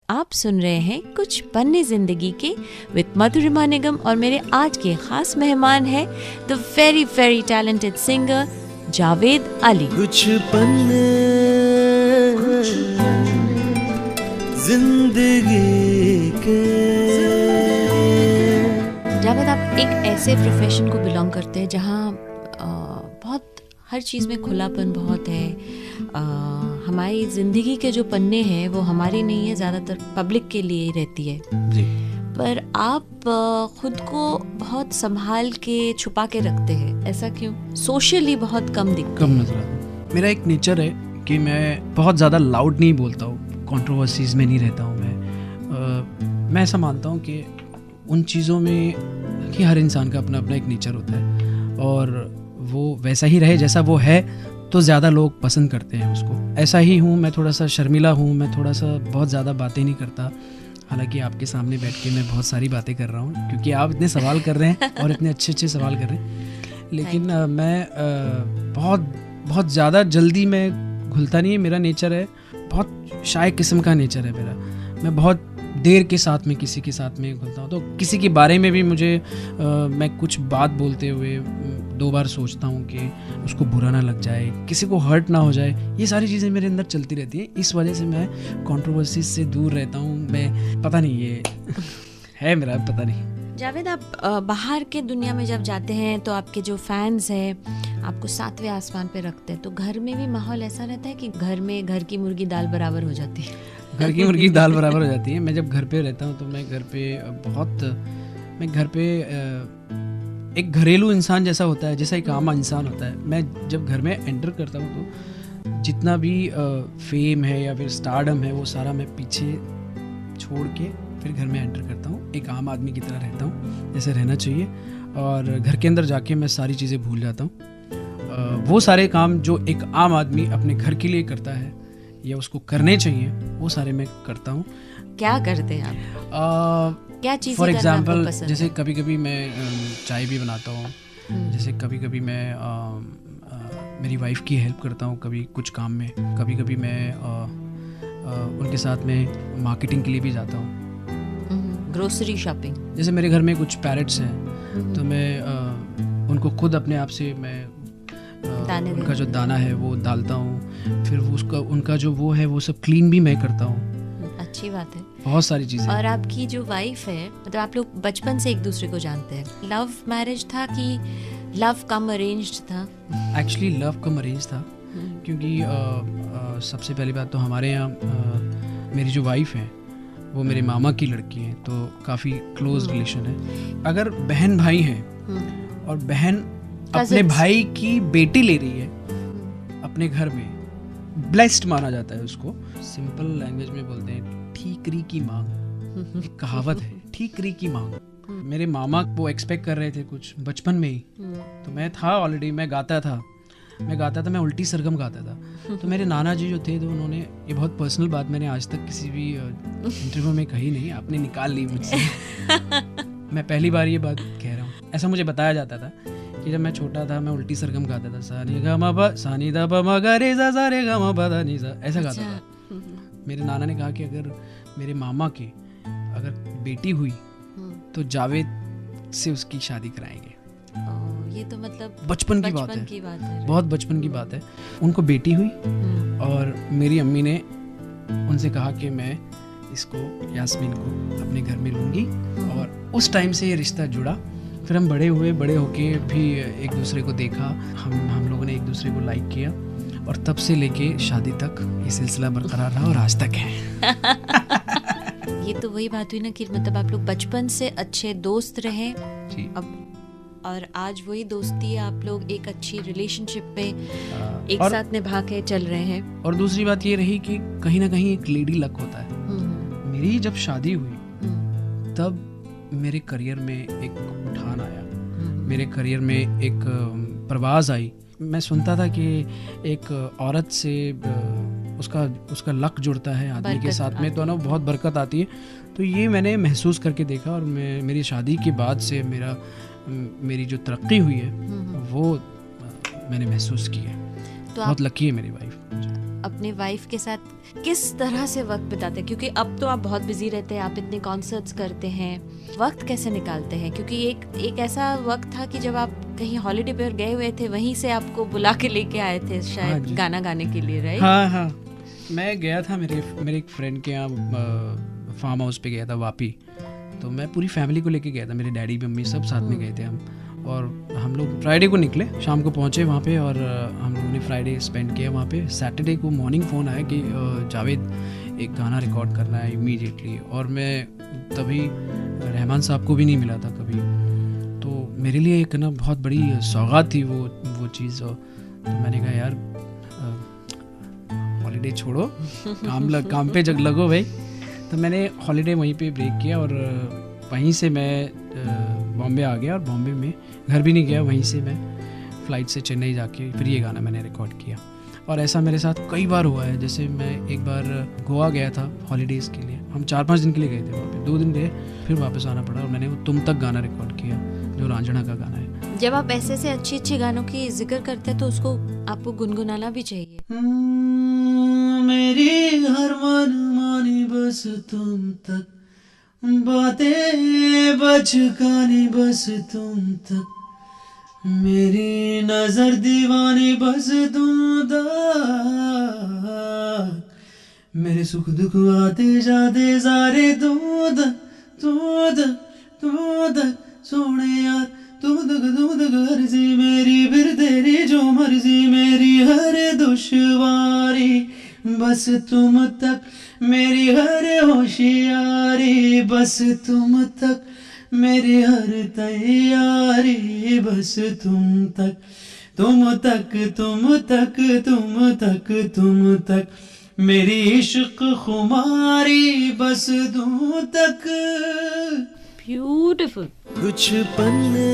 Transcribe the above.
आप सुन रहे हैं कुछ पन्ने जिंदगी के विद मधुरिमा निगम और मेरे आज के खास मेहमान हैं the very very talented singer Javed Ali. कुछ पन्ने जिंदगी के। जावेद, आप एक ऐसे प्रोफेशन को बिलोंग करते हैं जहाँ बहुत हर चीज़ में खुलापन बहुत है। हमारी ज़िंदगी के जो पन्ने हैं वो हमारी नहीं है, ज़्यादातर पब्लिक के लिए ही रहती है जी। पर आप खुद को बहुत संभाल के छुपा के रखते हैं, ऐसा क्यों? सोशली बहुत कम दिखते कम नजर आता। मेरा एक नेचर है कि मैं बहुत ज़्यादा लाउड नहीं बोलता हूँ, कंट्रोवर्सीज में नहीं रहता हूँ। मैं ऐसा मानता हूँ कि उन चीज़ों में कि हर इंसान का अपना अपना एक नेचर होता है और वो वैसा ही रहे जैसा वो है तो ज़्यादा लोग पसंद करते हैं उसको। ऐसा ही हूँ मैं, थोड़ा सा शर्मिला हूँ मैं, थोड़ा सा बहुत ज़्यादा बातें नहीं करता। हालांकि आपके सामने बैठ के मैं बहुत सारी बातें कर रहा हूँ क्योंकि आप इतने सवाल कर रहे हैं और इतने अच्छे अच्छे सवाल कर रहे हैं। लेकिन मैं बहुत ज़्यादा जल्दी मैं घुलता नहीं है। मेरा नेचर है बहुत शाय किस्म का नेचर है मेरा। मैं बहुत देर के साथ में किसी के साथ में घुलता हूँ। तो किसी के बारे में भी मुझे मैं कुछ बात बोलते हुए 2 बार सोचता हूँ कि उसको बुरा ना लग जाए, किसी को हर्ट ना हो जाए। ये सारी चीज़ें मेरे अंदर चलती रहती हैं। इस वजह से मैं कंट्रोवर्सी से दूर रहता हूँ। मैं पता नहीं, ये है मेरा, पता नहीं। जावेद, आप बाहर के दुनिया में जब जाते हैं तो आपके जो फैंस हैं आपको 7वें आसमान पे रखते हैं, तो घर में भी माहौल ऐसा रहता है कि घर में घर की मुर्गी दाल बराबर हो जाती है? घर की मुर्गी दाल बराबर हो जाती है। मैं जब घर पे रहता हूँ तो मैं घर पे एक घरेलू इंसान जैसा होता है, जैसा एक आम इंसान होता है। मैं जब घर में एंटर करता हूँ तो जितना भी फेम है या फिर स्टारडम है वो सारा मैं पीछे छोड़ के फिर घर में एंटर करता हूँ। एक आम आदमी की तरह रहता हूँ, जैसे रहना चाहिए। और घर के अंदर जाके मैं सारी चीज़ें भूल जाता हूँ। वो सारे काम जो एक आम आदमी अपने घर के लिए करता है या उसको करने चाहिए, वो सारे मैं करता हूँ। क्या करते हैं आप? क्या चीज़ें फॉर एग्जाम्पल, पसंद जैसे है? कभी कभी मैं चाय भी बनाता हूँ। जैसे कभी कभी मैं मेरी वाइफ की हेल्प करता हूँ कभी कुछ काम में। कभी कभी मैं उनके साथ में मार्केटिंग के लिए भी जाता हूँ, ग्रोसरी शॉपिंग। जैसे मेरे घर में कुछ पैरेट्स हैं तो मैं उनको खुद अपने आप से मैं उनका जो दाना है वो डालता हूँ। फिर उसका उनका जो वो है वो सब क्लीन भी मैं करता हूँ। अच्छी बात है। बहुत सारी चीज़ें। और आपकी जो वाइफ है, मतलब आप लोग बचपन से एक दूसरे को जानते हैं। लव मैरिज था कि लव कम अरेंज्ड था? एक्चुअली लव कम अरेंज था क्योंकि सबसे पहली बात तो हमारे यहाँ मेरी जो वाइफ है वो मेरे मामा की लड़की है, तो काफ़ी क्लोज रिलेशन है। अगर बहन भाई हैं और बहन अपने भाई की बेटी ले रही है अपने घर में, ब्लेस्ड माना जाता है उसको। सिंपल लैंग्वेज में बोलते हैं ठीकरी की मांग। एक कहावत है, ठीकरी की मांग। मेरे मामा वो एक्सपेक्ट कर रहे थे कुछ बचपन में ही, तो मैं था ऑलरेडी, मैं गाता था, मैं उल्टी सरगम गाता था। तो मेरे नाना जी जो थे तो उन्होंने, ये बहुत पर्सनल बात मैंने आज तक किसी भी इंटरव्यू में कही नहीं, आपने निकाल ली मुझसे। मैं पहली बार ये बात कह रहा हूँ। ऐसा मुझे बताया जाता था कि जब मैं छोटा था मैं उल्टी सरगम गाता था, सानी गा मा पा सानी दा पा मा गा रे सा सा रे गा मा पा दा नी सा, ऐसा गाता था। मेरे नाना ने कहा कि अगर मेरे मामा की अगर बेटी हुई तो जावेद से उसकी शादी कराएंगे। ये तो मतलब बचपन की बात है, बहुत बचपन की बात है। उनको बेटी हुई और मेरी अम्मी ने उनसे कहा कि मैं इसको, यास्मीन को अपने घर में लूँगी। और उस टाइम से ये रिश्ता जुड़ा। फिर हम बड़े होके भी एक दूसरे को देखा, हम लोगों ने एक दूसरे को लाइक किया और तब से लेके शादी तक ये सिलसिला बरकरार रहा और आज तक है। ये तो वही बात हुई ना कि मतलब आप लोग बचपन से अच्छे दोस्त रहे जी। अब और आज वही दोस्ती आप लोग एक अच्छी रिलेशनशिप पे एक साथ निभा के चल रहे हैं। और दूसरी बात ये रही कि कहीं ना कहीं एक लेडी लक होता है। मेरी जब शादी हुई तब मेरे करियर में एक उठान आया, मेरे करियर में एक परवाज़ आई। मैं सुनता था कि एक औरत से उसका लक जुड़ता है आदमी के साथ में, तो ना बहुत बरकत आती है। तो ये मैंने महसूस करके देखा और मेरी शादी के बाद से मेरी जो तरक्की हुई है वो मैंने महसूस की है। तो बहुत लकी है मेरी वाइफ। अपने वाइफ के साथ किस तरह से वक्त बिताते हैं? क्योंकि अब तो आप बहुत बिजी रहते हैं, आप इतने कॉन्सर्ट्स करते हैं, वक्त कैसे निकालते हैं? क्योंकि एक ऐसा वक्त था कि जब आप कहीं हॉलिडे पर गए हुए थे, वहीं से आपको बुला के लेके आए थे शायद गाना गाने के लिए, राइट? हाँ, मैं गया था मेरे एक फ्रेंड के यहाँ फार्म हाउस पे गया था वापी। तो मैं पूरी फैमिली को लेके गया था, मेरे डैडी मम्मी सब साथ में गए थे हम। और हम लोग फ्राइडे को निकले, शाम को पहुँचे वहाँ पे और हम लोगों ने फ्राइडे स्पेंड किया वहाँ पे। सैटरडे को मॉर्निंग फ़ोन आया कि जावेद एक गाना रिकॉर्ड करना है इमीडिएटली। और मैं तभी रहमान साहब को भी नहीं मिला था कभी, तो मेरे लिए एक ना बहुत बड़ी सौगात थी वो चीज़। तो मैंने कहा यार हॉलीडे छोड़ो, काम पे जग लगो भाई। तो मैंने हॉलीडे वहीं पे ब्रेक किया और वहीं से मैं बॉम्बे आ गया। और बॉम्बे में घर भी नहीं गया, वहीं से मैं फ़्लाइट से चेन्नई जाके फिर ये गाना मैंने रिकॉर्ड किया। और ऐसा मेरे साथ कई बार हुआ है। जैसे मैं एक बार गोवा गया था हॉलीडेज़ के लिए, हम 4-5 दिन के लिए गए थे वहाँ पे, 2 दिन रहे फिर वापस आना पड़ा। और मैंने वो तुम तक गाना रिकॉर्ड किया जो रांझणा का गाना है। जब आप ऐसे अच्छे गानों की जिक्र करते हैं तो उसको आपको गुनगुनाना भी चाहिए। मेरी हर मन मानी बस तुम तक, बातें बचकानी बस तुम तक, मेरी नजर दीवानी बस तुम तक, मेरे सुख दुख आते जाते सारे तुम तक सोने यार, तुम तक अर्जी मेरी, फिर तेरी जो मर्जी, मेरी हर दुश्वारी बस तुम तक, मेरी हर होशियारी बस तुम तक, मेरी हर तैयारी बस तुम तक, तुम तक तुम तक तुम तक तुम तक, मेरी इश्क खुमारी बस तुम तक। ब्यूटीफुल। कुछ पन्ने